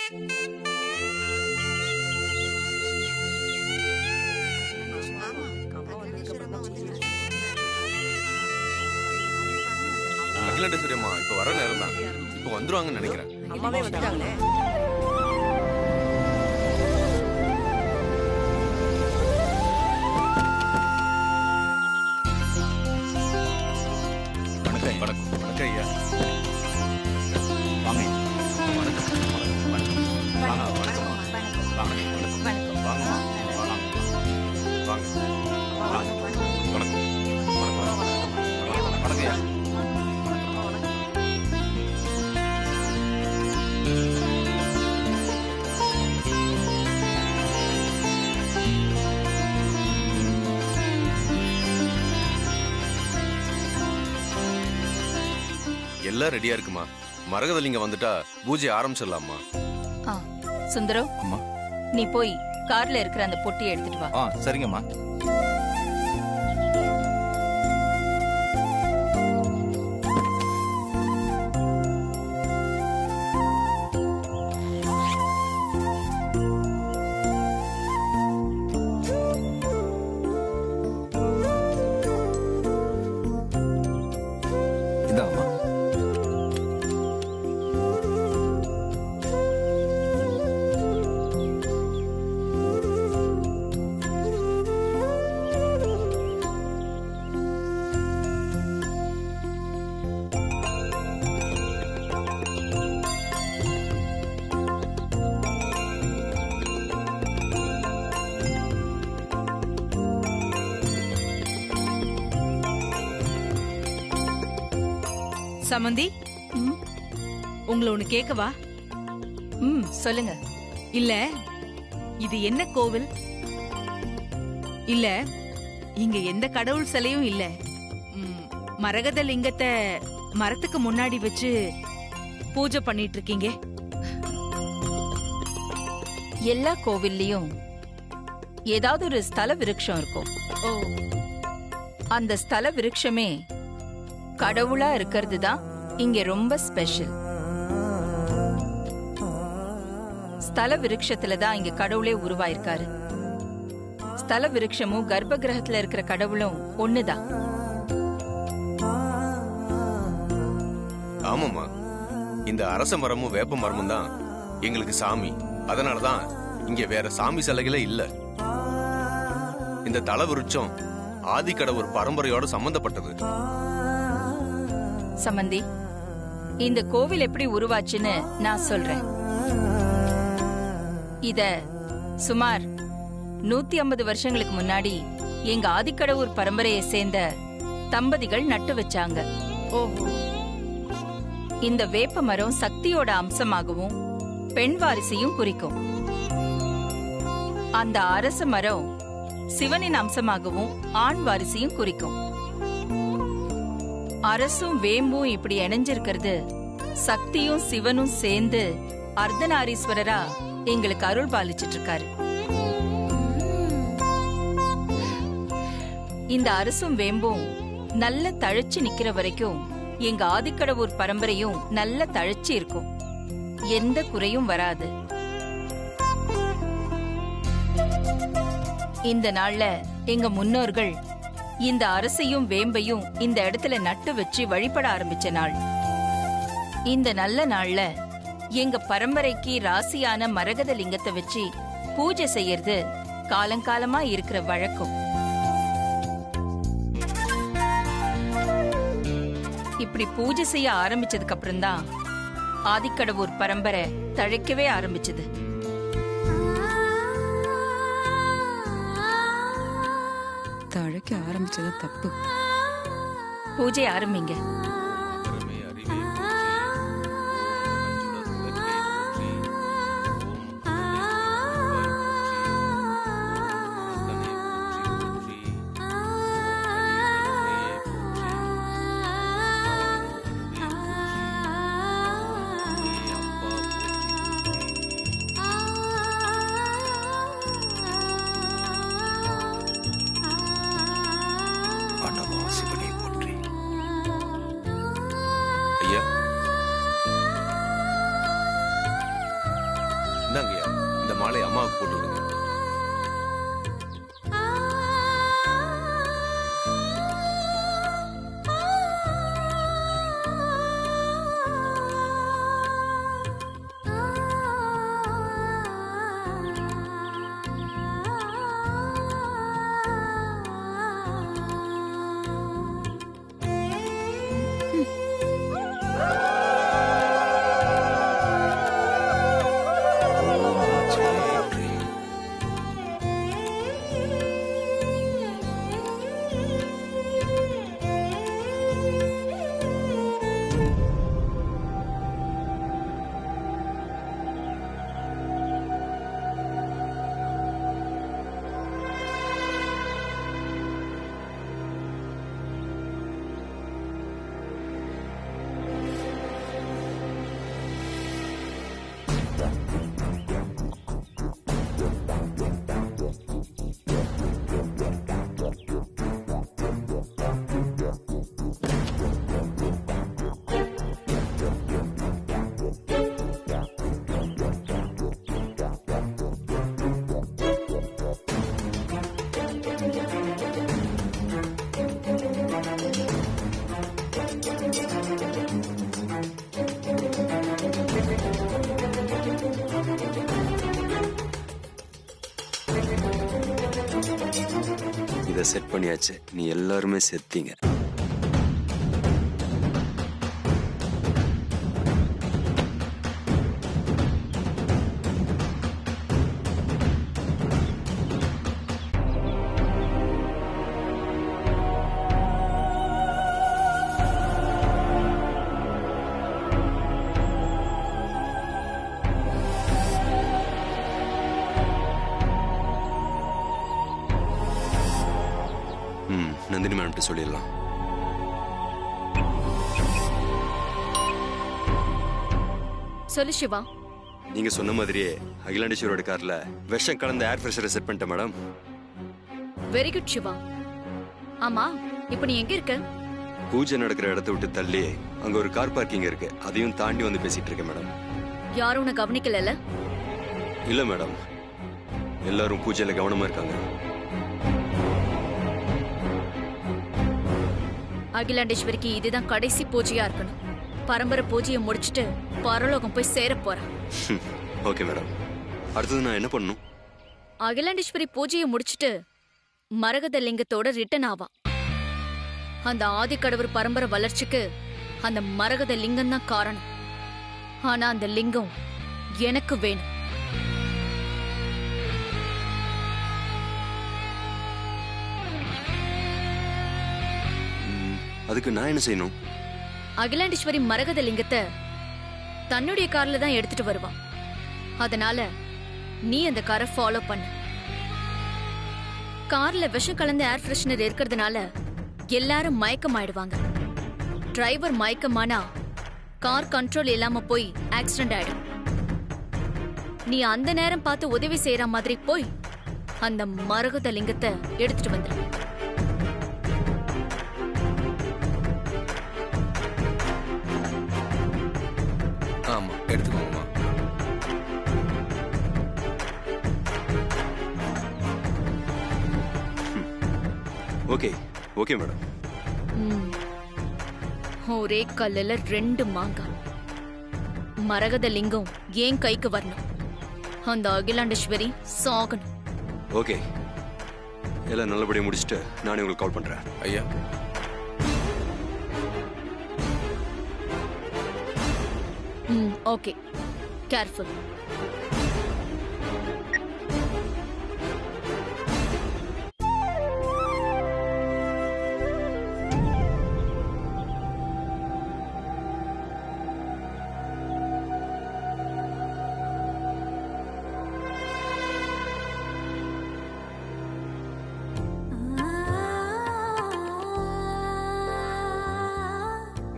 அகிலாண்டேஸ்வரியம்மா இப்ப வர நேரம் தான். இப்ப வந்துருவாங்கன்னு நினைக்கிறேன். அம்மாவே வந்துட்டாங்களே. வணக்கம் வணக்கம் வணக்கம் ஐயா. வாங்க வணக்கம் வணக்கம் வாங்க வணக்கம் வாங்க வணக்கம் வாங்கம்மா வாங்க வாங்க வணக்கம் வணக்கம் வணக்கம் ஐயா. எல்லாம் ரெடியா இருக்குமா? மரகதலிங்க வந்துட்டா பூஜை ஆரம்பிச்சிடலாமா? சுந்தரம், அம்மா நீ போய் கார்ல இருக்கிற அந்த பொட்டியை எடுத்துட்டு வா. சரிங்கம்மா. இந்தாம்மா. சமந்தி, உங்களை ஒண்ணு கேட்கவா? சொல்லுங்க. இல்ல, இது என்ன கோவில்? இல்ல, இங்க எந்த கடவுள் சிலையும் இல்ல. மரகத லிங்கத்தை மரத்துக்கு முன்னாடி வச்சு பூஜை பண்ணிட்டு இருக்கீங்க. எல்லா கோவில்லையும் ஏதாவது ஒரு ஸ்தல விருட்சம் இருக்கும். ஓ, அந்த ஸ்தல விருட்சமே கடவுளா இருக்கிறது தான் இங்க ரொம்ப ஸ்பெஷல். ஸ்தல விருட்சத்துல தான் இங்க கடவுளே உருவாயிருக்காரு. ஸ்தல விருட்சமும் கர்ப்ப கிரகத்துல இருக்கிற கடவுளும் ஒண்ணுதான். ஆமாம்மா, இந்த அரச மரமும் வேப்ப மரமும் தான் எங்களுக்கு சாமி. அதனாலதான் இங்க வேற சாமி சிலைகளே இல்ல. இந்த தல விருட்சம் ஆதிக்கடவுர் பரம்பரையோட சம்பந்தப்பட்டது. சம்பந்தி, இந்த கோவில் எப்படி உருவாச்சுன்னு நான் சொல்றேன். இத சுமார் 150 வருஷங்களுக்கு முன்னாடி எங்க ஆதிக்கடவுர் பரம்பரையை சேர்ந்த தம்பதிகள் நட்டு வச்சாங்க. ஓஹோ. இந்த வேப்ப மரம் சக்தியோட அம்சமாகவும் பெண் வாரிசையும் குறிக்கும். அந்த அரச மரம் சிவனின் அம்சமாகவும் ஆண் வாரிசையும் குறிக்கும். அரசும் வேம்பும் இப்படி இணைஞ்சிருக்கிறது சக்தியும் சிவனும் சேர்ந்து அர்த்தநாரீஸ்வரரா எங்களுக்கு அருள் பாலிச்சிட்டு இருக்காரு. இந்த அரசும் வேம்பும் நல்ல தழைச்சு நிக்கிற வரைக்கும் எங்க ஆதிக்கடவுர் பரம்பரையும் நல்ல தழைச்சு இருக்கும். எந்த குறையும் வராது. இந்த நாள்ல எங்க முன்னோர்கள் இந்த அரசையும் வேம்பையும் இந்த இடத்துல நட்டு வச்சு வழிபட ஆரம்பிச்ச நாள். இந்த நல்ல நாள்ல எங்க பரம்பரைக்கு ராசியான மரகத லிங்கத்தை வச்சு பூஜை செய்யறது காலங்காலமா இருக்கிற வழக்கம். இப்படி பூஜை செய்ய ஆரம்பிச்சதுக்கு அப்புறம்தான் ஆதிக்கடவுர் பரம்பரை தழைக்கவே ஆரம்பிச்சது. தழைக்க ஆரம்பிச்சது தப்பு. பூஜை ஆரம்பிங்க. இந்தாங்கய்யா, இந்த மாலை அம்மாவுக்கு போட்டு விடுங்க. இதை செட் பண்ணியாச்சு. நீ எல்லாருமே செத்தீங்க. நந்தினி மேம்கிட்ட சொல்லிடலாம். சொல்லு சிவா. நீங்க சொன்ன மாதிரியே அகிலாண்டேஸ்வரோட கார்ல விஷம் கலந்த ஏர் ஃப்ரெஷரை செட் பண்ணிட்டேன் மேடம். Very good Siva. ஆமா, இப்போ நீ எங்க இருக்க? பூஜை நடக்கிற இடத்தை விட்டு தள்ளி அங்க ஒரு கார் பார்க்கிங் இருக்கு, அதையும் தாண்டி வந்து பேசிட்டு இருக்கேன் மேடம். யாரும் உன்னை கவனிக்கல? இல்ல மேடம், எல்லாரும் பூஜையில கவனமா இருக்காங்க. அகிலாண்டேஸ்வரிக்கு இதுதான் கடைசி பூஜையா இருக்கணும். பரம்பரை பூஜையை முடிச்சிட்டு பரலோகம் போய் சேர போறேன். Okay madam. அடுத்தது நான் என்ன பண்ணணும்? அகிலாண்டேஸ்வரி பூஜையை முடிச்சிட்டு மரகத லிங்கத்தோட ரிட்டர்ன் ஆவா. அந்த ஆதிக்கடவுர் பரம்பரை வளர்ச்சிக்கு அந்த மரகத லிங்கம் தான் காரணம். ஆனா அந்த லிங்கம் எனக்கு வேணும். அதுக்கு நான் என்ன செய்யணும்? அகிலாண்டேஸ்வரி மரகத லிங்கத்தை தன்னுடைய கார்ல தான் எடுத்துட்டு வருவான். அதனால நீ அந்த காரை ஃபாலோ பண்ணு. கார்ல விஷம் கலந்த ஏர் ஃப்ரெஷ்னர் இருக்கிறதுனால எல்லாரும் மயக்கமாயிடுவாங்க. டிரைவர் மயக்கமானா கார் கண்ட்ரோல் இல்லாம போய் ஆக்சிடென்ட் ஆயிடும். நீ அந்த நேரம் பார்த்து உதவி செய்யற மாதிரி போய் அந்த மரகத லிங்கத்தை எடுத்துட்டு வந்துரு. ஆமா, எடுத்துக்கோங்கம்மா. Okay okay madam. ஒரே கல்லுல 2 மாங்காய். மரகத லிங்கம் ஏன் கைக்கு வரணும், அந்த அகிலாண்டேஸ்வரி சாகணும். ஓகே, எல்லாம் நல்லபடியா முடிச்சுட்டு நானே உங்களுக்கு கால் பண்றேன். ஐயா, ஓகே, கேர்ஃபுல்.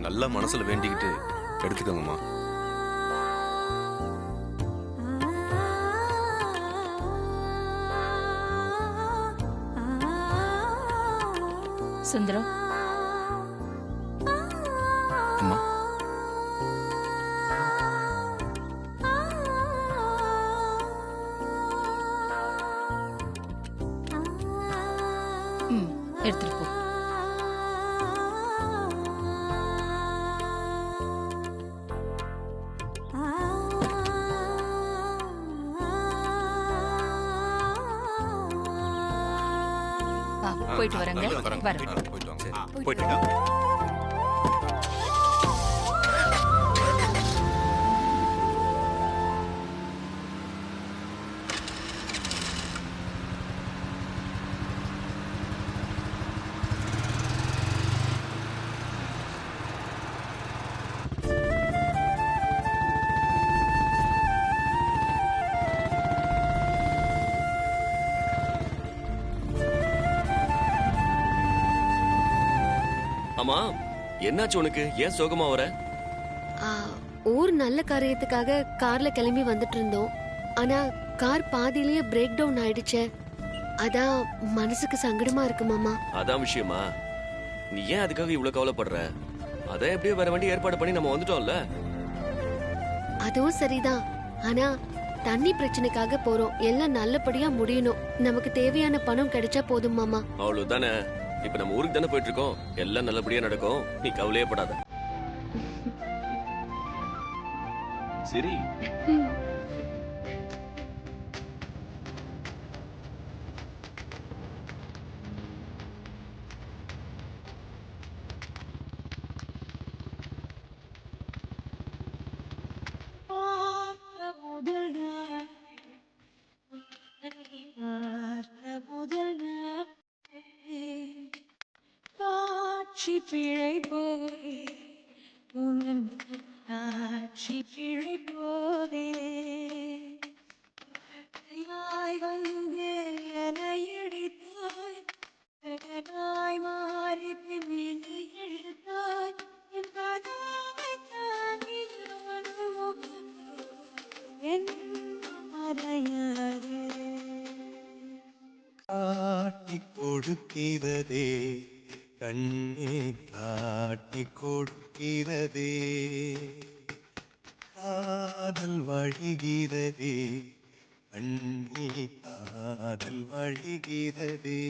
நல்லா மனசுல வேண்டிக்கிட்டு எடுத்துக்கோங்கம்மா. சுந்தரம், அம்மா, எடுத்துட்டு போ. போயிட்டு வரேங்க. வரேன். போயிட்டு வாங்க. போயிட்டு வாங்க. ஆமா, என்னாச்சு உனக்கு? ஏன் சோகமா வர? ஆ, ஊர் நல்ல காரியத்துக்காக கார்ல கிளம்பி வந்துட்டு இருந்தோம். ஆனா கார் பாதியிலேயே பிரேக் டவுன் ஆயிடுச்சே. அதான் மனசுக்கு சங்கடமா இருக்கு மாமா. அதான் விஷயமா? நீ ஏன் அதுக்காக இவ்வளவு கவலைப்படுற? அதான் எப்படியோ வேற வண்டி ஏற்பாடு பண்ணி நம்ம வந்துட்டோம்ல. அதுவும் சரிதான். ஆனா தண்ணி பிரச்சனைக்காக போறோம். எல்லாம் நல்லபடியா முடியணும். நமக்கு தேவையான பணம் கிடைச்சா போதும் மாமா. அவ்வளவுதானே. இப்ப நம்ம ஊருக்கு தானே போயிட்டு இருக்கோம். எல்லாம் நல்லபடியா நடக்கும். நீ கவலையே படாத. சரி. காட்சி பிழை போய் காட்சி பிழை போதே வந்து என இடித்தாய் நாய் மாறி மீது எழுத்தாய் என் மறையாதே காட்டி கொடுக்கிறதே கண்ணே காட்டி கொடுக்கிறதே காதல் வழிகிறதே கண்ணே காதல் வழிகிறதே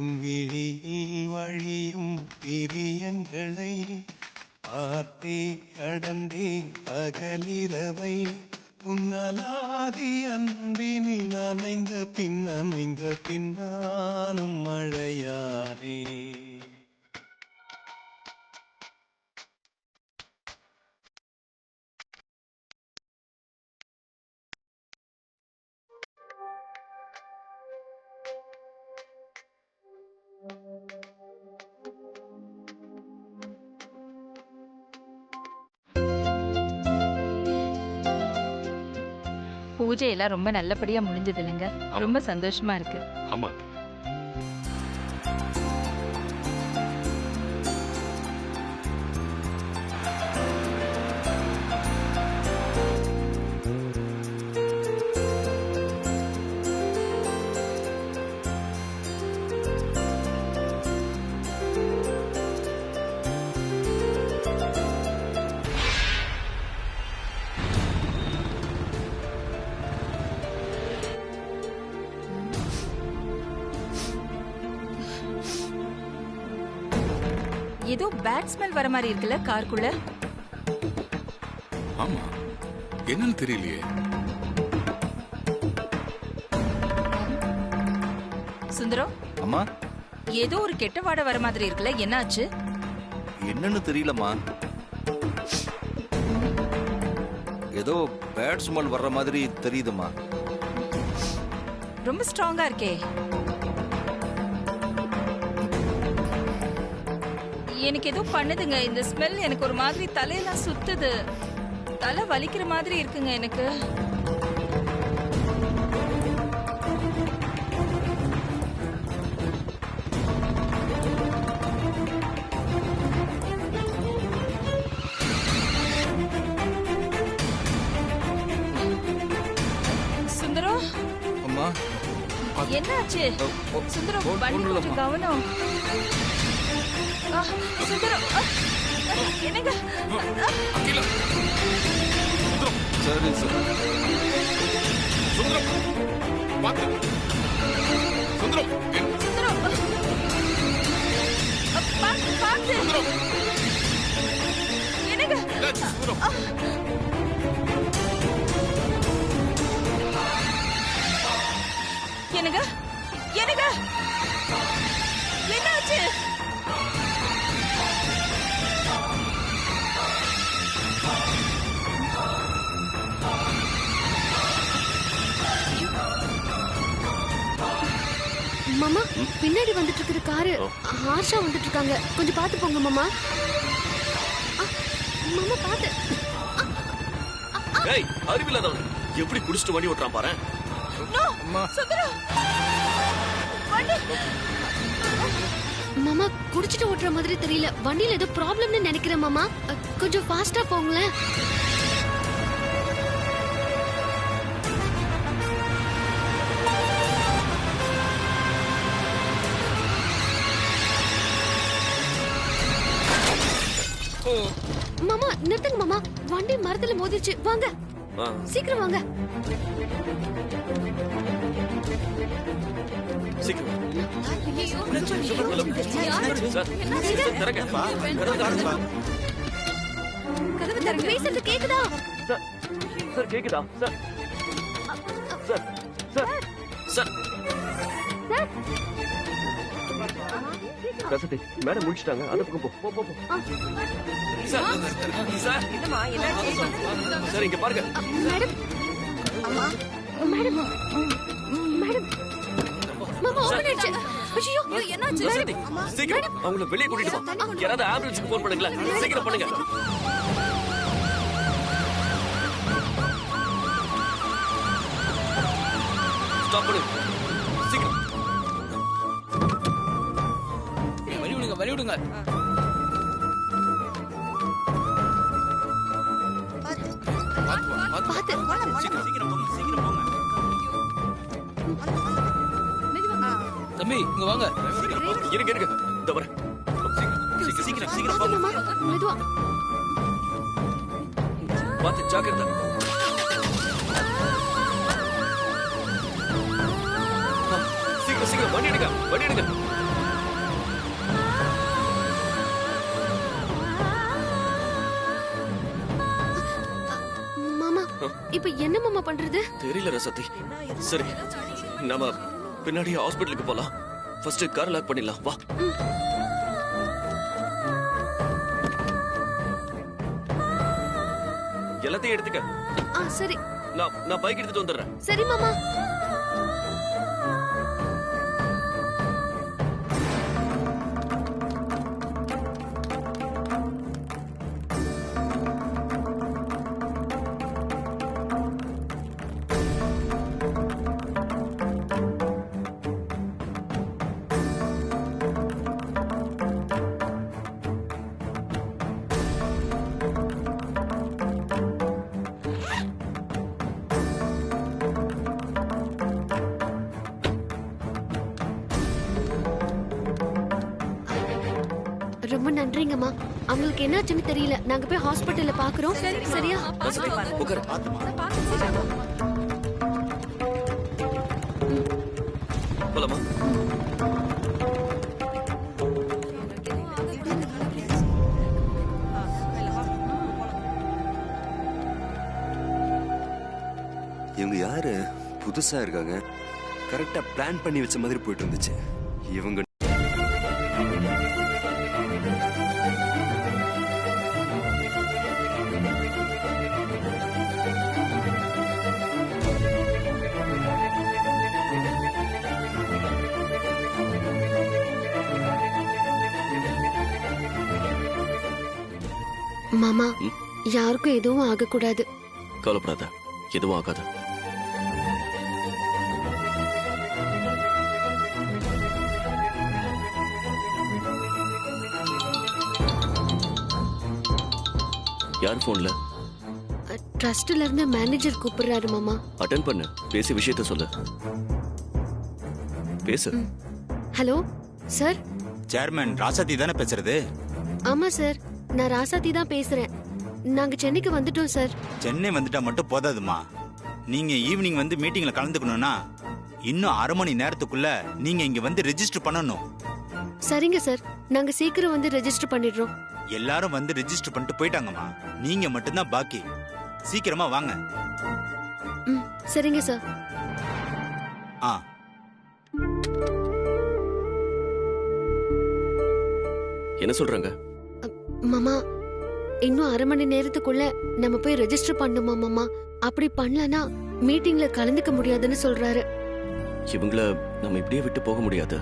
உன் விழியில் வழியும் பிரியங்களை பார்த்தே கடந்தே பகலிரவை உன்னலாதி அன்பினில் நனைந்த பின்னாலும் மழையானே. பூஜை எல்லாம் ரொம்ப நல்லபடியா முடிஞ்சது இல்லைங்க. ரொம்ப சந்தோஷமா இருக்கு. ஆமா. ஏதோ பேட் ஸ்மெல் வர மாதிரி இருக்குல்ல காருக்குள்ள. ஆமா, என்னன்னு தெரியலையே. சுந்தரம், அம்மா, ஏதோ ஒரு கெட்ட வாடை வர மாதிரி இருக்குல்ல, என்னாச்சு? என்னன்னு தெரியலம்மா. ஏதோ பேட் ஸ்மெல் வர்ற மாதிரி தெரியுதுமா. ரொம்ப ஸ்ட்ராங்கா இருக்கே. எனக்கு ஏதோ பண்ணுதுங்க இந்த ஸ்மெல். எனக்கு ஒரு மாதிரி தலையெல்லாம் சுத்துது. தலை வலிக்கிற மாதிரி இருக்குங்க எனக்கு. சுந்தரம், அம்மா, என்னாச்சு? சுந்தரம், வண்டி கொஞ்சம் கவனம். சுந்தரம், என்னங்க? சரி சார். சுந்தரம், சுந்தரம் பாத்து என்னங்க என்னங்க என்னங்க என்னாச்சு? மாமா பின்னாடி வந்துட்டு இருக்கிற காரு ஆஷா வந்துட்டு இருக்காங்க, கொஞ்சம் பார்த்து போங்க மாமா. மாமா பார்த்து. ஏய் அறிவில்லாதவன் எப்படி குடிச்சிட்டு வண்டி ஓட்டுறான் பாரு. மாமா குடிச்சிட்டு ஓட்டுற மாதிரி தெரியல, வண்டியில ஏதோ ப்ராப்ளம்னு நினைக்கிறேன் மாமா. கொஞ்சம் ஃபாஸ்டா போங்களேன். மாமா நிறுத்துங்க மாமா, வண்டி மரத்துல மோதிருச்சு. வாங்க சீக்கிரம் வாங்க. பேசுறது கேக்குதா? சார் கேக்குதா? சார் சார் சார் சார் கசதி மேடம் முடிச்சிட்டாங்க, அந்த பக்கம் போ போ போ. சார் சார் சார் இங்க பாருங்க மேடம் மேடம் மேடம் மாமா ஓபன் ஆயிடுச்சு. ஐயோ என்னாச்சு? சீக்கிரம் அவங்கள வெளியே கூட்டிட்டு வா. யாராவது ஆம்புலன்ஸ்க்கு போன் பண்ணுங்களா? சீக்கிரம் பண்ணுங்க. ஸ்டாப் பண்ணு சீக்கிரம். வழி விடுங்க. பாத்து சீக்கிரம் போங்க. தம்பி இங்க வாங்க. இருங்க இந்த வரேன். சீக்கிரம் போங்க. மாமா மெதுவா பாத்து ஜாக்கிரதை. சீக்கிரம் வண்டி எடுங்க. மாமா இப்ப என்ன மாமா பண்றது? தெரியல ரசதி. சரி நாம பின்னாடி ஹாஸ்பிடலுக்கு போலாம். ஃபர்ஸ்ட் கார் லாக் பண்ணிடலாம் வா. எல்லாத்தையும் எடுத்துக்க. சரி நான் பைக் எடுத்துட்டு வந்துடுறேன். சரி மாமா. ரொம்ப நன்றிங்கம்மா. அவங்களுக்கு என்னாச்சுன்னு தெரியல, நாங்க போய் ஹாஸ்பிட்டல்ல பாக்குறோம். சரியா? உட்காரு. போலாமா? இவங்க யாரு? புதுசா இருக்காங்க. கரெக்டா பிளான் பண்ணி வச்ச மாதிரி போயிட்டு இருந்துச்சு. இவங்க மாமா யாருக்கும் எதுவும் ஆகக்கூடாது. கவலைப்படாத, எதுவும் ஆகாது. யார் போன்ல? ட்ரஸ்ட்ல இருந்து மேனேஜர் கூப்பிடுறாரு மாமா. அட்டெண்ட் பண்ணு, பேசி விஷயத்த சொல்லு. பேசு. Hello sir. சேர்மன் ராசாத்தி தானே பேசுறது? ஆமா சார், நான் ராசாத்தி தான் பேசுறேன். நாங்க சென்னைக்கு வந்துட்டோம் சார். சென்னை வந்துட்டா மட்டும் போதாதுமா. நீங்க ஈவினிங் வந்து மீட்டிங்ல கலந்துக்கணும்னா இன்னும் 1/2 மணி நேரத்துக்குள்ள நீங்க இங்க வந்து ரெஜிஸ்டர் பண்ணணும். சரிங்க சார், நாங்க சீக்கிரம் வந்து ரெஜிஸ்டர் பண்ணிடுறோம். எல்லாரும் வந்து ரெஜிஸ்டர் பண்ணிட்டு போயிட்டாங்கம்மா. நீங்க மட்டும்தான் பாக்கி. சீக்கிரமா வாங்க. சரிங்க சார். ஆ என்ன சொல்றாங்க மாமா? இன்னும் 1/2 மணி நேரத்துக்குள்ள நம்ம போய் ரெஜிஸ்டர் பண்ணுமா மாமா? அப்படி பண்ணலனா மீட்டிங்ல கலந்துக்க முடியாதுன்னு சொல்றாரு. இவங்கள நம்ம இப்படியே விட்டு போக முடியாது.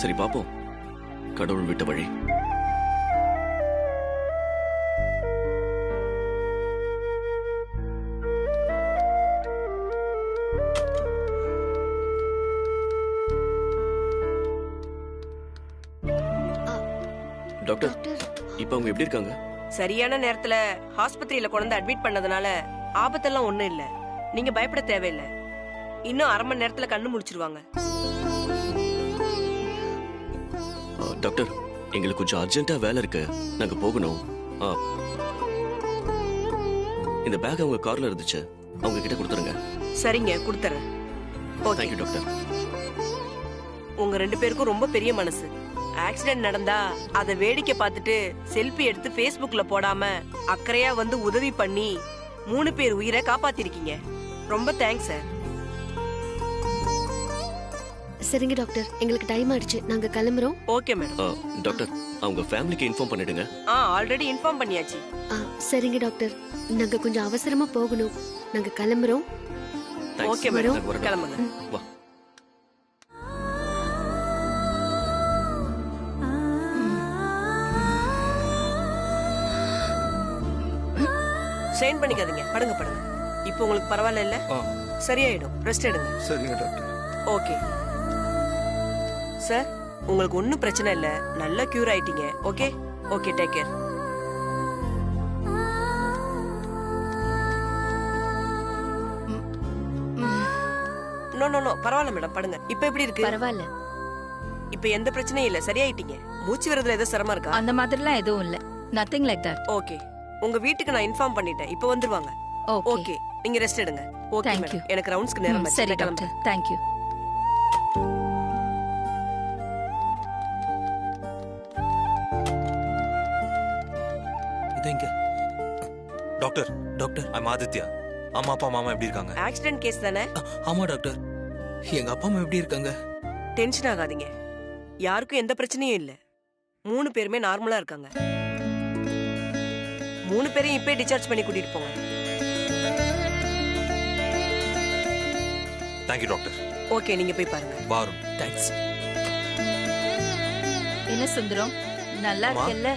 சரி பாப்போம், கடவுள் விட்ட வழி. டாக்டர், இப்ப அவங்க எப்படி இருக்காங்க? சரியான நேரத்துல ஆஸ்பத்திரியில கொண்டு அட்மிட் பண்ணதுனால ஆபத்தெல்லாம் ஒண்ணும் இல்ல. நீங்க பயப்பட தேவையில்லை. இன்னும் 1/2 மணி நேரத்துல கண்ணு முடிச்சிருவாங்க. டாக்டர், எங்களுக்கு கொஞ்சம் அர்ஜென்ட்டா வேலை இருக்கு, நாங்க போகணும். இந்த பேக் அவங்க கார்ல இருந்துச்சு, அவங்க கிட்ட கொடுத்துருங்க. சரிங்க, கொடுத்துறேன். Thank you doctor. உங்க 2 பேருக்கும் ரொம்ப பெரிய மனசு. ஆக்சிடென்ட் நடந்தா அதை வேடிக்கை பார்த்துட்டு செல்ஃபி எடுத்து Facebookல போடாம அக்கறையா வந்து உதவி பண்ணி 3 பேர் உயிரை காப்பாத்திருக்கீங்க. ரொம்ப தேங்க்ஸ் சார். சரிங்க டாக்டர், எங்களுக்கு டைம் ஆயிடுச்சு, நாங்க கிளம்புறோம். Okay madam. டாக்டர், அவங்க ஃபேமிலிக்கு இன்ஃபார்ம் பண்ணிடுங்க. ஆல்ரெடி இன்ஃபார்ம் பண்ணியாச்சு. சரிங்க டாக்டர், நாங்க கொஞ்சம் அவசரமா போகணும், நாங்க கிளம்புறோம். ஓகே மேடம், கிளம்புங்க. வா. ஸ்ட்ரெயின் பண்ணிக்காதீங்க, படுங்க படுங்க. இப்போ உங்களுக்கு பரவாயில்ல இல்ல? சரியாயிடும், ரெஸ்ட் எடுங்க. சரிங்க டாக்டர். ஓகே சார், உங்களுக்கு ஒன்றும் பிரச்சனை இல்ல, நல்லா கியூர் ஆயிட்டீங்க. Okay okay, take care. No no no, பரவாயில்ல மேடம், படுங்க. இப்போ எப்படி இருக்கு? பரவாயில்ல. இப்போ எந்த பிரச்சனையும் இல்ல, சரியாயிட்டீங்க. மூச்சு விடுறதுல ஏதோ சிரமம் இருக்கா? அந்த மாதிரிலாம் எதுவும் இல்ல. Nothing like that. ஓகே, உங்க வீட்டுக்கு நான் இன்ஃபார்ம் பண்ணிட்டேன், இப்போ வந்துருவாங்க. ஓகே, நீங்க ரெஸ்ட் எடுங்க. ஓகே மேடம், எனக்கு ரவுண்ட்ஸ்க்கு நேரம் ஆச்சு. சரி டாக்டர், தேங்க் யூ. இதங்க டாக்டர். Doctor, I'm Aditya. அம்மா அப்பா மாமா எப்படி இருக்காங்க? ஆக்சிடென்ட் கேஸ் தானே? ஆமா டாக்டர். எங்க அப்பா அம்மா எப்படி இருக்காங்க? டென்ஷன் ஆகாதீங்க, யாருக்கும் எந்த பிரச்சனையும் இல்ல. 3 பேருமே நார்மலா இருக்காங்க. 3 பேரையும் இப்பே டிஸ்சார்ஜ் பண்ணி கூட்டிட்டு போங்க. Thank you doctor. ஓகே, நீங்க போய் பாருங்க. பாரும். தேங்க்ஸ். என்ன சுந்தரம், நல்லா இருக்கல்ல?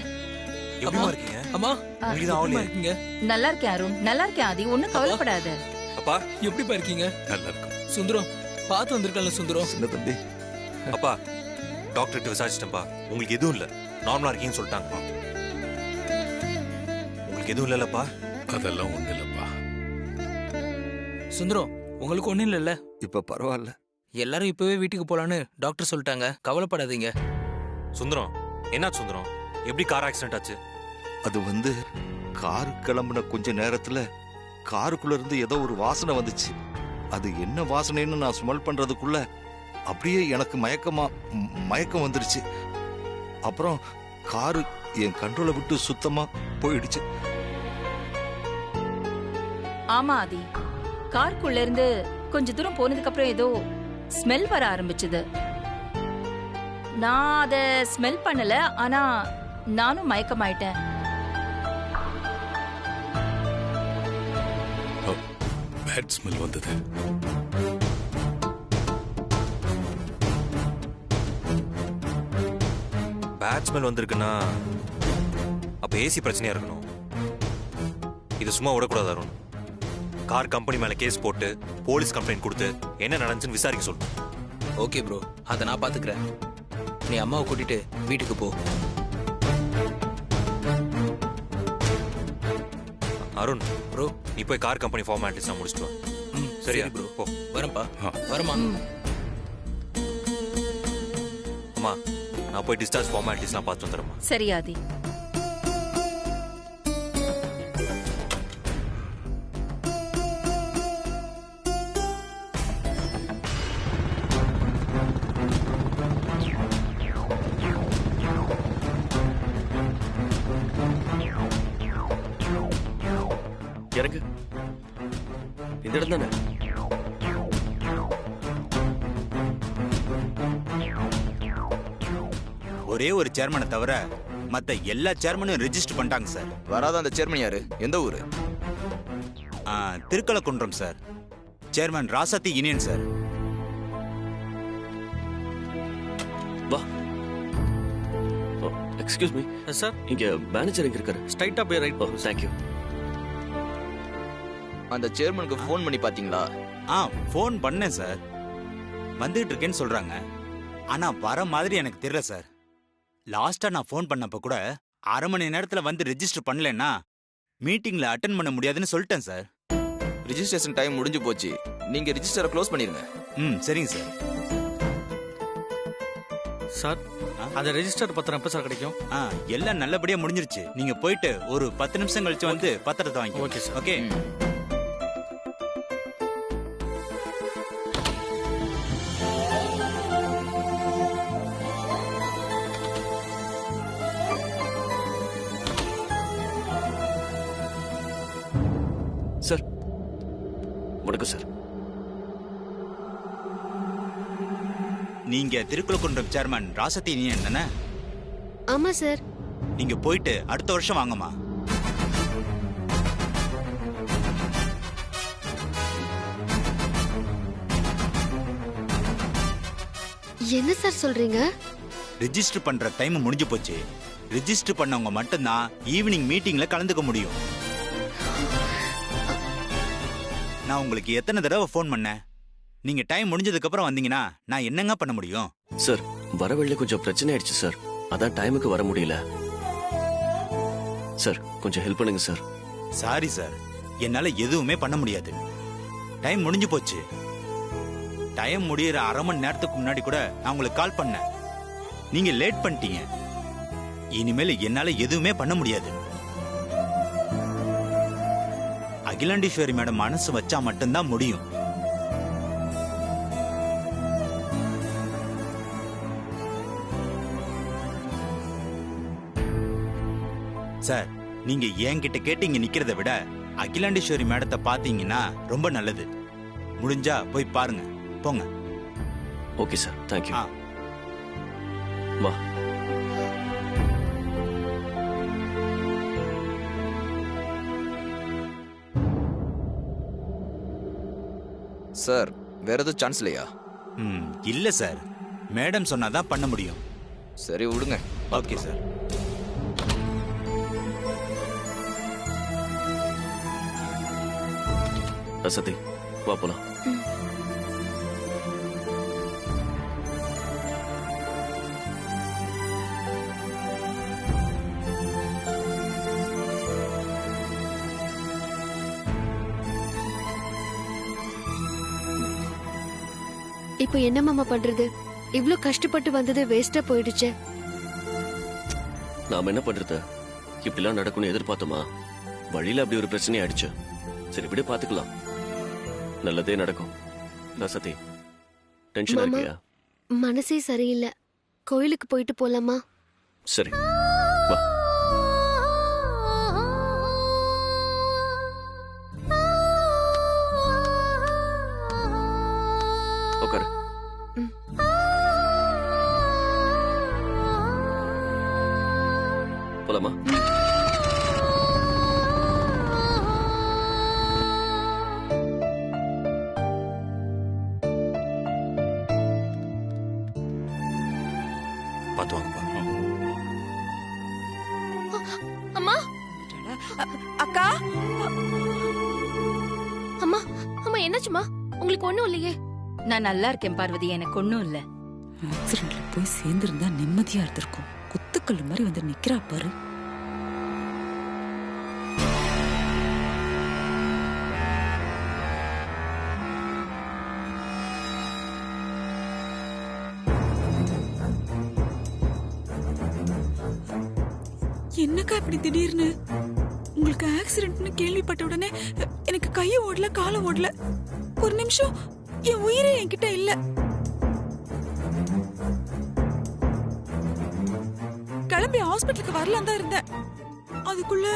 எப்படிமா இருக்கீங்க? அம்மா, உங்களுக்கு தான் ஆவலையா இருக்கீங்க? நல்லா இருக்கேன் அருண், நல்லா இருக்கேன் ஆதி, ஒண்ணும் கவலைப்படாத. அப்பா, எப்படிப்பா இருக்கீங்க? நல்லா இருக்கும். சுந்தரம், பார்த்து வந்திருக்கல சுந்தரம். சின்ன தம்பி. அப்பா, டாக்டர் கிட்ட விசாரிச்சிட்டேன்ப்பா, உங்களுக்கு எதுவும் இல்ல, நார்மலா இருக்கீங்கன்னு சொல்லிட்டாங்கப்பா. உங்களுக்கு எதுவும் இல்லல்லப்பா? அதெல்லாம் ஒண்ணு இல்லப்பா. சுந்தரம், உங்களுக்கு ஒண்ணும் இல்லல்ல? இப்ப பரவாயில்ல. எல்லாரும் இப்பவே வீட்டுக்கு போலான்னு டாக்டர் சொல்லிட்டாங்க, கவலைப்படாதீங்க. சுந்தரம், என்னாச்சு சுந்தரம்? எப்படி கார் ஆக்சிடென்ட் ஆச்சு? அது கார் கிளம்புன கொஞ்ச நேரத்துல காருக்குள்ள இருந்து ஏதோ ஒரு வாசனை வந்துச்சு. அது என்ன வாசனைன்னு நான் ஸ்மெல் பண்றதுக்குள்ள அப்படியே எனக்கு மயக்கம் வந்துருச்சு. அப்புறம் காரு என் கண்ட்ரோலை விட்டு சுத்தமா போயிடுச்சு. ஆமா ஆதி, காருக்குள்ள இருந்து கொஞ்ச தூரம் போனதுக்கு அப்புறம் ஏதோ ஸ்மெல் வர ஆரம்பிச்சது. நான் அத ஸ்மெல் பண்ணல, ஆனா நானும் மயக்கமாயிட்டேன். பேட் ஸ்மெல் வந்தது. பேட் ஸ்மெல் வந்திருக்குன்னா அப்ப ஏசி பிரச்சனையா இருக்கணும். இது சும்மா விடக்கூடாது அருண். கார் கம்பெனி மேல கேஸ் போட்டு போலீஸ் கம்ப்ளைண்ட் கொடுத்து என்ன நடந்துச்சுன்னு விசாரிக்க சொல்லு. ஓகே ப்ரோ, அதை நான் பாத்துக்கிறேன். நீ அம்மாவை கூட்டிட்டு வீட்டுக்கு போ. அருண் ப்ரோ, நீ போய் கார் கம்பெனி ஃபார்மாலிட்டிஸ் நான் முடிச்சிட்டு வா. சரியா ப்ரோ? போ. வரேன்ப்பா. வரமா? அம்மா, நான் போய் டிஸ்சார்ஜ் ஃபார்மாலிட்டிஸ்லாம் பார்த்து வந்துடுறேம்மா. சரி ஆதி. இறங்கு. இந்த இடம் தானே? ஒரே ஒரு சேர்மனை தவிர மத்த எல்லா சேர்மனும் ரெஜிஸ்டர் பண்ணிட்டாங்க சார். வராத அந்த சேர்மன் யாரு? எந்த ஊரு? திருக்கலக்குன்றம் சார். சேர்மன் ராசாத்தி யூனியன் சார். வா. எக்ஸ்கியூஸ் மீ சார், இங்க மேனேஜர் எங்க இருக்காரு? ஸ்ட்ரைட்டா போய் ரைட் போ. தேங்க்யூ. அந்த சேர்மனுக்கு ஃபோன் பண்ணி பாத்தீங்களா? ஃபோன் பண்ணேன் சார். வந்துகிட்டு இருக்கேன்னு சொல்றாங்க. ஆனா வர மாதிரி எனக்கு தெரியல சார். லாஸ்டா நான் ஃபோன் பண்ணப்ப கூட 1/2 மணி நேரத்துல வந்து ரெஜிஸ்டர் பண்ணலன்னா மீட்டிங்ல அட்டென்ட் பண்ண முடியாதுன்னு சொல்லிட்டேன் சார். ரிஜிஸ்ட்ரேஷன் டைம் முடிஞ்சு போச்சு. நீங்க ரிஜிஸ்டரை க்ளோஸ் பண்ணிருங்க. சரிங்க சார். சார், அந்த ரெஜிஸ்டர் பத்திரம் எப்ப சார் கிடைக்கும்? எல்லாம் நல்லபடியா முடிஞ்சிருச்சு. நீங்க போயிட்டு ஒரு 10 நிமிஷம் கழிச்சு வந்து பத்திரத்தை வாங்கி. Okay sir. ஓகே. சார், வணக்கம் சார். நீங்க திருக்குளக்குன்றம் சேர்மன் ராசத்தி யூனியன் தானே? ஆமா சார். நீங்க போயிட்டு அடுத்த வருஷம் வாங்கம்மா. என்ன சார் சொல்றீங்க? ரெஜிஸ்டர் பண்ற டைம் முடிஞ்சு போச்சு. ரெஜிஸ்டர் பண்ணவங்க மட்டும்தான் ஈவினிங் மீட்டிங்ல கலந்துக்க முடியும். நான் உங்களுக்கு எத்தனை தடவை ஃபோன் பண்ணேன்? நீங்க டைம் முடிஞ்சதுக்கு அப்புறம் வந்தீங்கன்னா நான் என்னங்க பண்ண முடியும்? சார், வரவழியில கொஞ்சம் பிரச்சனை ஆயிடுச்சு சார். அதான் டைமுக்கு வர முடியல. சார், கொஞ்சம் ஹெல்ப் பண்ணுங்க சார். சாரி சார், என்னால எதுவுமே பண்ண முடியாது. டைம் முடிஞ்சு போச்சு. டைம் முடியற 1/2 மணி நேரத்துக்கு முன்னாடி கூட நான் உங்களுக்கு கால் பண்ணேன். நீங்க லேட் பண்ணிட்டீங்க. இனிமேல் என்னால எதுவுமே பண்ண முடியாது. அகிலாண்டீஸ்வரி மேடம் மனசு வச்சா மட்டும்தான் முடியும். சார், நீங்க என்கிட்ட கேட்டு இங்க நிக்கிறத விட அகிலாண்டீஸ்வரி மேடத்தை பாத்தீங்கன்னா ரொம்ப நல்லது. முடிஞ்சா போய் பாருங்க. போங்க. Okay sir, thank you. வா. சார், வேற எதுவும் சான்ஸ் இல்லையா? இல்ல சார், மேடம் சொன்னாதான் பண்ண முடியும். சரி விடுங்க. Okay sir. ரசதி, வா போலாம். இப்போ என்ன மாமா பண்றது? இவ்ளோ கஷ்டப்பட்டு வந்தது வேஸ்டா போயிடுச்சு. நாம என்ன பண்றது? இப்படிலாம் நடக்கும்னு எதிர்பார்த்தோமா? வழியில அப்படி ஒரு பிரச்சனை ஆயிடுச்சு. சரி, இப்படி பாத்துக்கலாம். நல்லதே நடக்கும். ரசதி, டென்ஷன் இருக்கியா? மனசே சரியில்லை. கோயிலுக்கு போயிட்டு போலாமா? சரி, வா. உட்காரு. போலாமா? பார்த்து வாங்கப்பா. அம்மா, அக்கா, அம்மா, அம்மா என்னாச்சுமா? உங்களுக்கு ஒண்ணும் இல்லையே? நான் நல்லா இருக்கேன் பார்வதி, எனக்கு ஒண்ணும் இல்ல. ஆக்சிடென்ட்ல போய் சேர்ந்திருந்தா நிம்மதியா இருந்திருக்கும். குத்துக்கல் மாதிரி வந்து நிக்கிறா பாரு. என்னக்கா இப்படி திடீர்னு? உங்களுக்கு ஆக்சிடென்ட்னு கேள்விப்பட்ட உடனே எனக்கு கைய ஓடல, கால ஓடல. ஒரு நிமிஷம் என் உயிரே என்கிட்ட இல்ல. கிளம்பி ஹாஸ்பிட்டலுக்கு வரலாம் தான் இருந்தேன். அதுக்குள்ள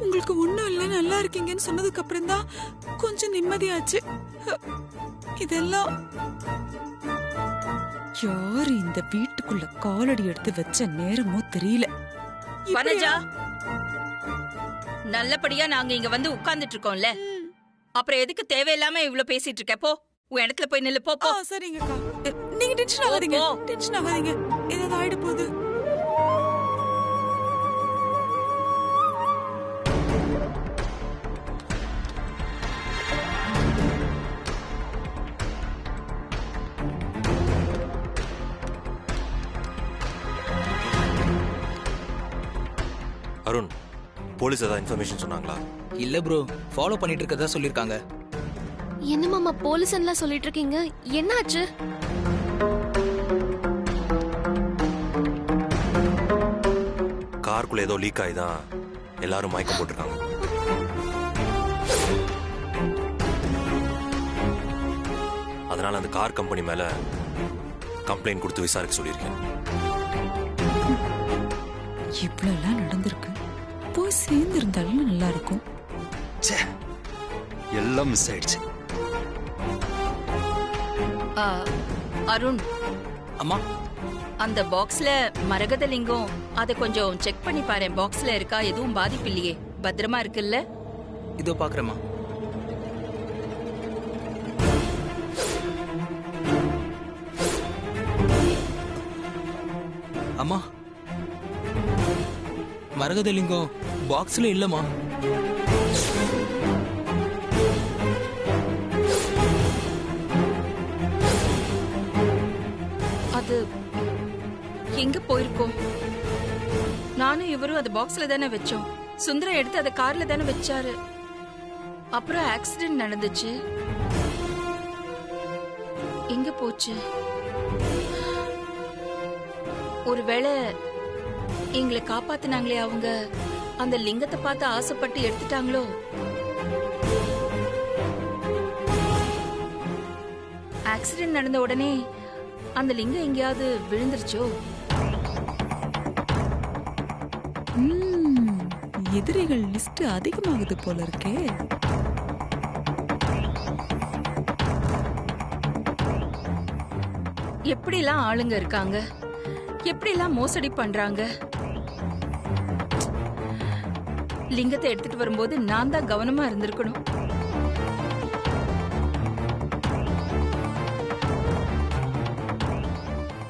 உங்களுக்கு ஒண்ணும் இல்ல, நல்லா இருக்கீங்கன்னு சொன்னதுக்கு அப்புறம் தான் கொஞ்சம் நிம்மதியாச்சு. இதெல்லாம் யாரு இந்த வீட்டுக்குள்ள காலடி எடுத்து வச்ச நேரமோ தெரியல. வனஜா, நல்லபடியா நாங்க இங்க வந்து உட்கார்ந்துட்டு இருக்கோம்ல, அப்புறம் எதுக்கு தேவையில்லாம இவ்ளோ பேசிட்டு இருக்க? போ, உன் இடத்துல போய் நில்லு. போ போ. சரிங்கக்கா, நீங்க டென்ஷன் ஆகாதீங்க, டென்ஷன் ஆகாதீங்க. ஏதாவது ஆயிட போகுது. அருண், போலீஸ் ஏதாவது இன்ஃபர்மேஷன் சொன்னாங்களா? இல்ல ப்ரோ, ஃபாலோ பண்ணிட்டு இருக்கதா சொல்லிருக்காங்க. என்ன மாமா போலீஸ் எல்லாம் சொல்லிட்டு இருக்கீங்க? என்னாச்சு? காருக்குள்ள ஏதோ லீக் ஆயிதான் எல்லாரும் மயக்கம் போட்டிருக்காங்க. அதனால அந்த கார் கம்பெனி மேல கம்ப்ளைண்ட் கொடுத்து விசாரிக்க சொல்லியிருக்கேன். இவ்வளவுலாம் நடந்திருக்கு, போய் சேர்ந்து இருந்தாலும் நல்லா இருக்கும். எல்லாம் மிஸ் ஆயிடுச்சு. அருண் அம்மா, அந்த பாக்ஸ்ல மரகத லிங்கம், அதை கொஞ்சம் செக் பண்ணி பாரு. பாக்ஸ்ல இருக்கா? எதுவும் பாதிப்பு இல்லையே? பத்திரமா இருக்குல்ல? இதோ பாக்குறேம்மா. அம்மா, மரகத லிங்கம் பாக்ஸ்ல இல்லம்மா. அது எங்க போயிருக்கோம்? நானும் இவரும் அந்த பாக்ஸ்ல தானே வச்சோம். சுந்தரம் எடுத்து அதை கார்ல தானே வச்சாரு. அப்புறம் ஆக்சிடென்ட் நடந்துச்சு. எங்க போச்சு? ஒருவேளை எங்களை காப்பாத்தினாங்களே அவங்க, அந்த லிங்கத்தை பார்த்து ஆசைப்பட்டு எடுத்துட்டாங்களோ? ஆக்சிடென்ட் நடந்த உடனே அந்த லிங்கம் எங்கேயாவது விழுந்துருச்சோ? எதிரிகள் லிஸ்ட் அதிகமாகுது போல இருக்கே. எப்படிலாம் ஆளுங்க இருக்காங்க, எப்படிலாம் மோசடி பண்றாங்க. லிங்கத்தை எடுத்துட்டு வரும்போது நான் தான் கவனமா இருந்திருக்கணும்.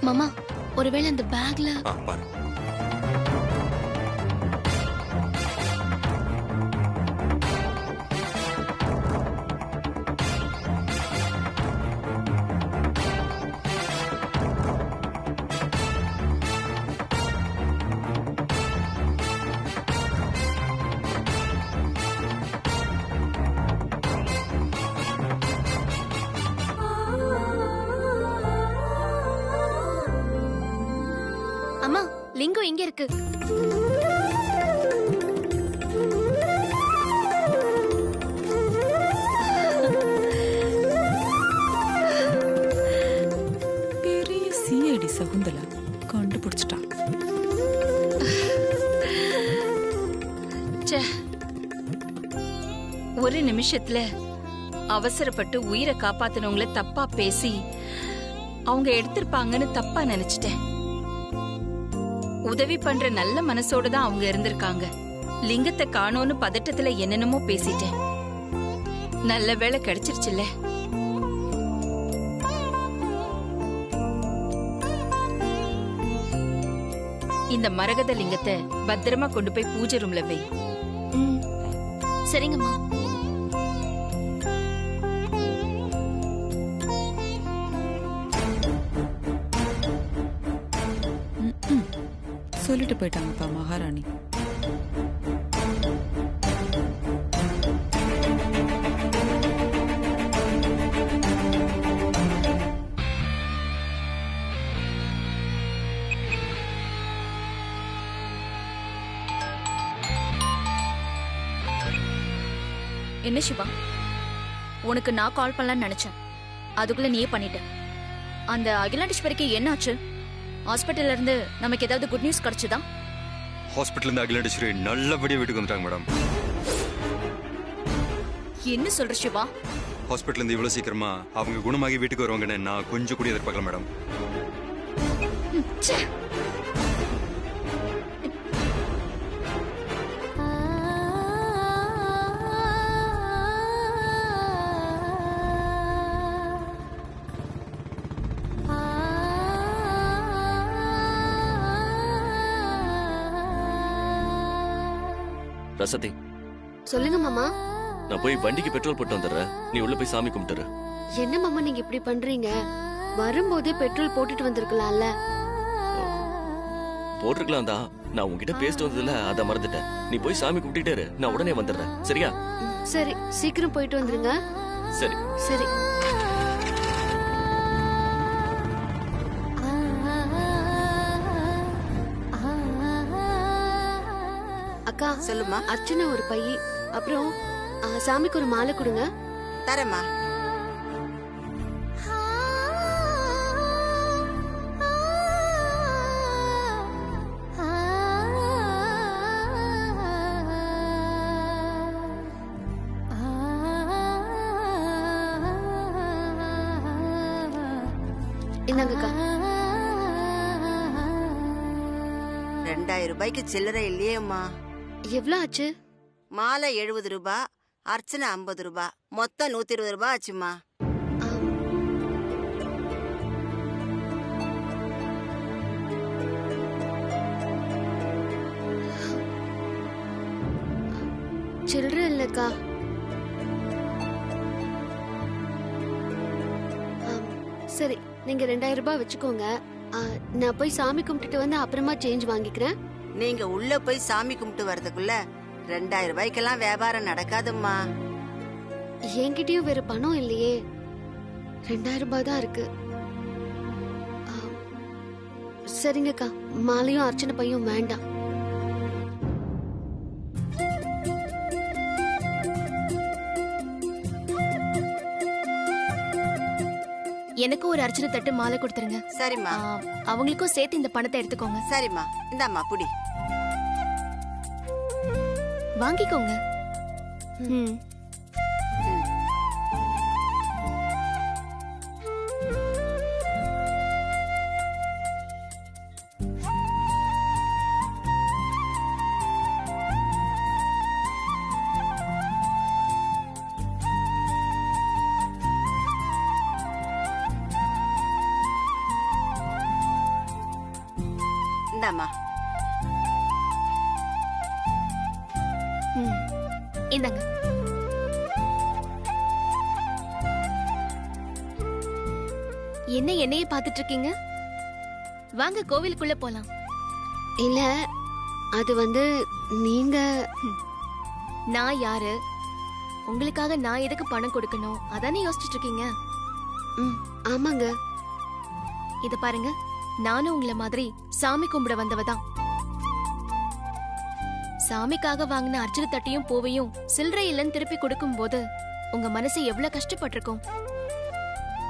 மாமா, ஒருவேளை அந்த பேக்ல பாரு. அம்மா, லிங்கம் இங்க இருக்கு. பெரிய சிஐடி சகுந்தலா கண்டுபிடிச்சிட்டா. ஒரு நிமிஷத்துல அவசரப்பட்டு உயிரை காப்பாத்தினவங்கள தப்பா பேசி அவங்க எடுத்திருப்பாங்கன்னு தப்பா நினைச்சிட்டேன். உதவி பண்ற நல்ல மனசோட தான் அவங்க இருந்திருக்காங்க. லிங்கத்தை காணோன்னு பதட்டத்துல என்னென்னமோ பேசிட்டேன். நல்ல வேளை கிடைச்சிருச்சுல்ல. இந்த மரகத லிங்கத்தை பத்திரமா கொண்டு போய் பூஜை ரூம்ல வை. சரிங்கம்மா. சொல்லிட்டு போயிட்டாங்கப்பா மகாராணி. என்ன சிவா, உனக்கு நான் கால் பண்ணலாம்னு நினைச்சேன், அதுக்குள்ள நீயே பண்ணிட்ட. அந்த அகிலாண்டேஸ்வரிக்கு என்னாச்சு? ஹாஸ்பிட்டல்ல இருந்து நமக்கு ஏதாவது குட் நியூஸ் கிடைச்சதா? ஹாஸ்பிட்டல் இருந்து அகிலாண்டேஸ்வரி நல்லபடியா வீட்டுக்கு வந்துட்டாங்க மேடம். என்ன சொல்ற சிவா? ஹாஸ்பிட்டல் இருந்து இவ்வளவு சீக்கிரமா அவங்க குணமாகி வீட்டுக்கு வருவாங்கன்னு நான் கொஞ்சம் கூட எதிர்பார்க்கல மேடம். ச்சே. ரசதி, சொல்லுங்க மாமா. நான் போய் வண்டிக்கு பெட்ரோல் போட்டு வந்துடுறேன். நீ உள்ள போய் சாமி கும்பிட்டுரு. என்ன மாமா நீங்க இப்படி பண்றீங்க? வரும்போதே பெட்ரோல் போட்டுட்டு வந்திருக்கலாம்ல. போட்டிருக்கலாம் தான். நான் உன்கிட்ட பேசிட்டு வந்ததுல அதை மறந்துட்டேன். நீ போய் சாமி கும்பிட்டுட்டே இரு. நான் உடனே வந்துடுறேன். சரியா? சரி, சீக்கிரம் போயிட்டு வந்துருங்க. சரி சரி. அக்கா சொல்லுமா. அர்ச்சனை ஒரு பை, அப்புறம் சாமிக்கு ஒரு மாலை கொடுங்க. தரமா. என்னங்கக்கா? 2000 ரூபாய்க்கு சில்லறை இல்லையேம்மா. எவ்வளவு ஆச்சு? மாலை 70 ரூபாய், அர்ச்சனை 50 ரூபாய், மொத்தம் 120 ரூபாய் ஆச்சுமா. சில்லறை இல்லக்கா. சரி, நீங்க 2000 ரூபாய் வச்சுக்கோங்க. நான் போய் சாமி கும்பிட்டுட்டு வந்து அப்புறமா சேஞ்ச் வாங்கிக்கிறேன். நீங்க உள்ள போய் சாமி கும்பிட்டு வரதுக்குள்ள 2000 ரூபாய்க்கெல்லாம் வியாபாரம் நடக்காதும்மா. என்கிட்டயும் வேற பணம் இல்லையே. 2000 ரூபாய் தான் இருக்கு. சரிங்கக்கா, மாலையும் அர்ச்சனை பையும் வேண்டாம். எனக்கு ஒரு அர்ச்சனை தட்டு மாலை கொடுத்துருங்க. சரிம்மா. அவங்களுக்கும் சேர்த்து இந்த பணத்தை எடுத்துக்கோங்க. சரிம்மா, இந்தாம்மா புடி. வாங்கிக்கோங்க. இந்தாம்மா. இந்தாங்க. என்ன என்னையே பாத்துட்டு இருக்கீங்க? வாங்க கோவிலுக்குள்ள போலாம். இல்ல, அது வந்து நீங்க. நான் யாரு? உங்களுக்காக நான் எதுக்கு பணம் கொடுக்கணும் அதானே யோசிச்சுட்டு இருக்கீங்க? ஆமாங்க. இத பாருங்க, நானும் உங்களை மாதிரி சாமி கும்பிட வந்தவதான். சாமிக்காக வாங்கின அர்ச்சனை தட்டியும் பூவையும் சில்லறை இல்லைன்னு திருப்பி கொடுக்கும் போது உங்க மனசு எவ்வளவு கஷ்டப்பட்டிருக்கும்.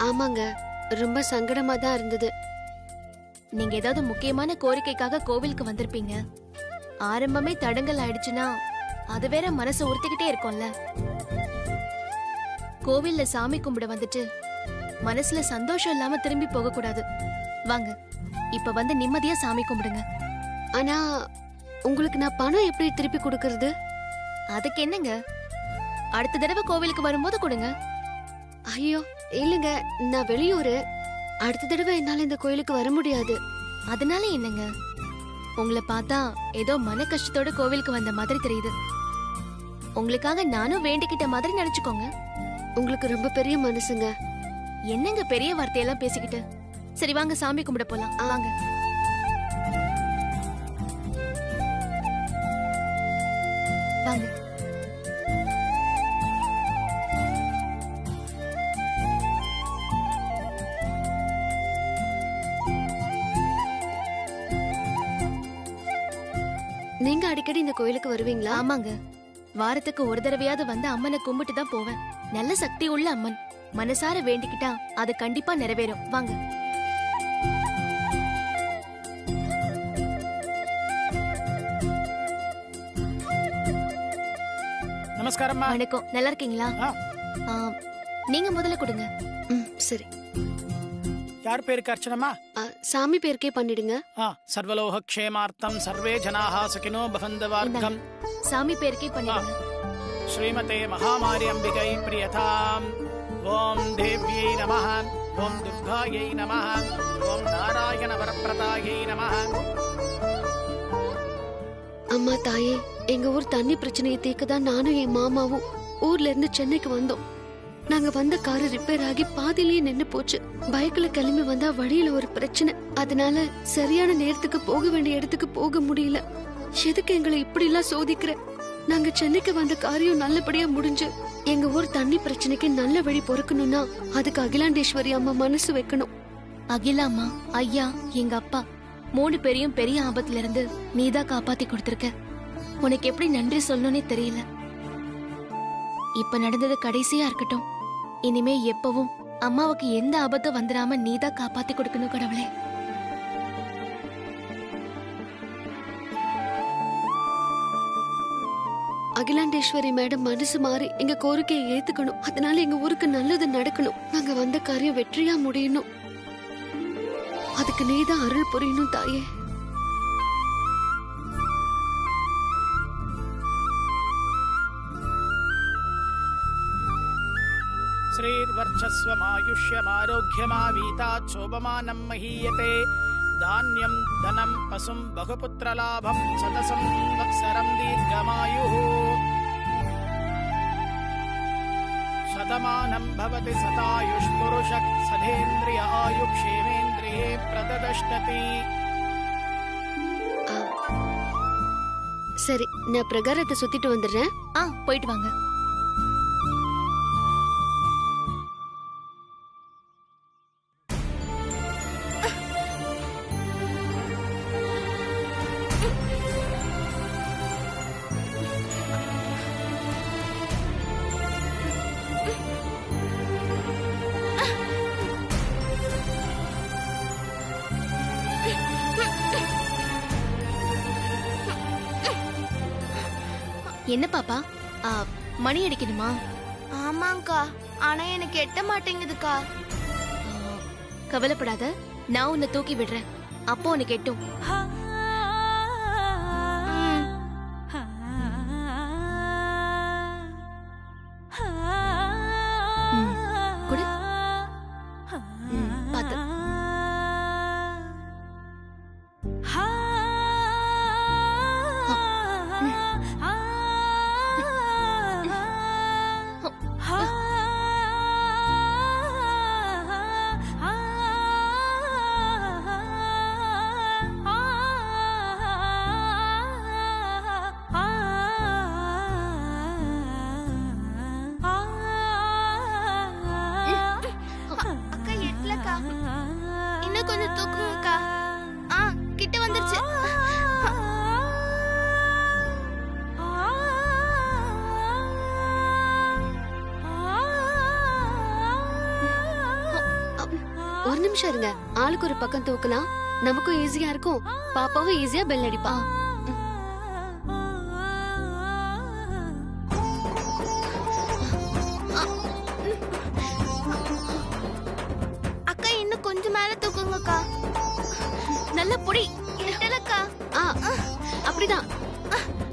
ஆமாங்க, ரொம்ப சங்கடமா தான் இருந்தது. நீங்க ஏதாவது முக்கியமான கோரிக்கைக்காக கோவிலுக்கு வந்திருப்பீங்க. ஆரம்பமே தடங்கல் ஆயிடுச்சுன்னா அது வேற மனசை உறுத்திக்கிட்டே இருக்கும்ல. கோவில்ல சாமி கும்பிட வந்துட்டு மனசுல சந்தோஷம் இல்லாம திரும்பி போக கூடாது. வாங்க, இப்ப வந்து நிம்மதியா சாமி கும்பிடுங்க. ஆனா உங்களுக்கு நான் பணம் எப்படி திருப்பி கொடுக்கறது? அதுக்கு என்னங்க, அடுத்த தடவை கோவிலுக்கு வரும்போது கொடுங்க. ஐயோ இல்லங்க, நான் வெளியூரு. அடுத்த தடவை என்னால இந்த கோயிலுக்கு வர முடியாது. அதனால என்னங்க, உங்களை பார்த்தா ஏதோ மன கஷ்டத்தோட கோவிலுக்கு வந்த மாதிரி தெரியுது. உங்களுக்காக நானும் வேண்டிக்கிட்ட மாதிரி நினைச்சுக்கோங்க. உங்களுக்கு ரொம்ப பெரிய மனசுங்க. என்னங்க பெரிய வார்த்தையெல்லாம் பேசிக்கிட்டு. சரி வாங்க சாமி கும்பிட போலாம். வாங்க. வாங்க. நீங்க அடிக்கடி இந்த கோயிலுக்கு வருவீங்களா? ஆமாங்க, வாரத்துக்கு ஒரு தடவையாவது வந்து அம்மனை கும்பிட்டு தான் போவேன். நல்ல சக்தி உள்ள அம்மன். மனசார வேண்டிக்கிட்டா அது கண்டிப்பா நிறைவேறும். வாங்க. நமஸ்காரம்மா. வணக்கம். நல்லா இருக்கீங்களா? நீங்க முதல்ல கொடுங்க. சரி. யார் பேருக்கு அர்ச்சனமா? சாமி பேருக்கே பண்ணிடுங்க. சர்வலோக க்ஷேமார்த்தம் சர்வே ஜனாஹ சுகினோ பவந்தவார்த்தம். சாமி பேருக்கே பண்ணிடுங்க. ஸ்ரீமதே மகாமாரி அம்பிகை பிரியதாம். ஓம் தேவ்யை நமஹ. ஓம் துர்காயை நமஹ. ஓம் நாராயண வரப்பிரதாயை நமஹ. அம்மா தாயே, எங்க ஊர் தண்ணி பிரச்சனையை தீர்க்க தான் நானும் என் மாமாவும் ஊர்ல இருந்து சென்னைக்கு வந்தோம். நாங்க வந்த காரு ரிப்பேர் ஆகி பாதியிலேயே நின்னு போச்சு. பைக்ல கிளம்பி வந்தா வழியில ஒரு பிரச்சனை. அதனால சரியான நேரத்துக்கு போக வேண்டிய இடத்துக்கு போக முடியல. எதுக்கு எங்களை இப்படி எல்லாம் சோதிக்கிற? நாங்க சென்னைக்கு வந்த காரியம் நல்லபடியா முடிஞ்சு எங்க ஊர் தண்ணி பிரச்சனைக்கு நல்ல வழி பொறுக்கணும்னா அதுக்கு அகிலாண்டேஸ்வரி அம்மா மனசு வைக்கணும். அகிலாமா, ஐயா, எங்க அப்பா 3 பேரையும் பெரிய ஆபத்துல இருந்து நீதான் காப்பாத்தி கொடுத்திருக்க. உனக்கு எப்படி நன்றி சொல்லணும்னே தெரியல. இப்ப நடந்தது கடைசியா இருக்கட்டும். இனிமே எப்பவும் அம்மாவுக்கு எந்த ஆபத்தும் வந்துடாம நீதான் காப்பாத்தி கொடுக்கணும் கடவுளே. அகிலாண்டேஸ்வரி மேடம் மனசு மாறி எங்க கோரிக்கையை ஏத்துக்கணும். அதனால எங்க ஊருக்கு நல்லது நடக்கணும். நாங்க வந்த காரியம் வெற்றியா முடியணும். அதுக்கு நீதான் அருள் புரியணும் தாயே. श्रीर्वर्चस्वमायुष्यमारोग्यमावीतात् शोभमानं महीयते. धान्यं धनं पशुं बहुपुत्रलाभं शतसं वत्सरं दीर्घमायुः. शतमानं भवति शतायुष्पुरुषः सधेन्द्रिय आयुक्षेमेन्द्रिये प्रददष्टति. சரி, நான் பிரகாரத்தை சுத்திட்டு வந்துடுறேன். போயிட்டு வாங்க. என்ன பாப்பா, மணி அடிக்கணுமா? ஆமாங்கா, ஆனா எனக்கு எட்ட மாட்டேங்குதுக்கா. கவலைப்படாத, நான் உன்னை தூக்கி விடுறேன். அப்போ உனக்கு எட்டும். குடு. பாத்து. இன்னும் கொஞ்சம் தூக்குங்கக்கா. கிட்ட வந்துருச்சு. ஒரு நிமிஷம் இருங்க. ஆளுக்கு ஒரு பக்கம் தூக்கலாம். நமக்கும் ஈஸியா இருக்கும். பாப்பாவும் ஈஸியா பெல் அடிப்பா. அக்கா இன்னும் கொஞ்சம் மேல தூக்குங்கக்கா. நல்ல புடி. எட்டலக்கா. அப்படிதான்.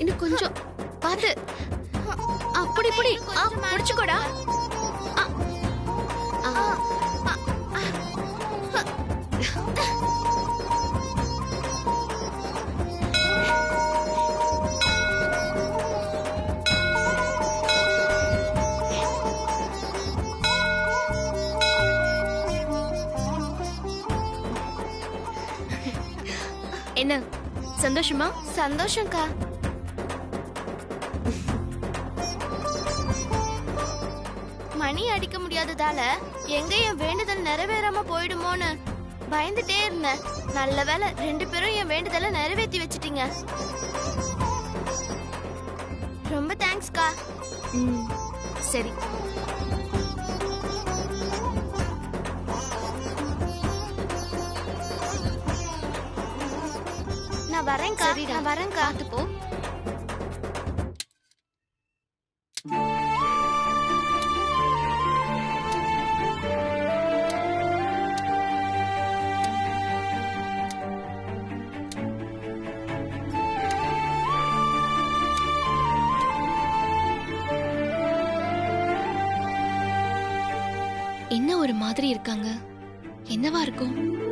இன்னும் கொஞ்சம் பாத்து. புடி புடி. முடிச்சுக்கோடா. என்ன சந்தோஷமா? சந்தோஷம்க்கா. மணி அடிக்க முடியாததால எங்க என் வேண்டுதல் நிறைவேறாம போயிடுமோன்னு பயந்துட்டே இருந்தேன். நல்ல வேளை 2 பேரும் என் வேண்டுதலை நிறைவேற்றி வச்சிட்டீங்க. ரொம்ப தேங்க்ஸ்க்கா. சரி. நான் வரேன்க்கா. நான் வரேன்க்கா. போ. என்ன ஒரு மாதிரி இருக்காங்க? என்னவா இருக்கும்?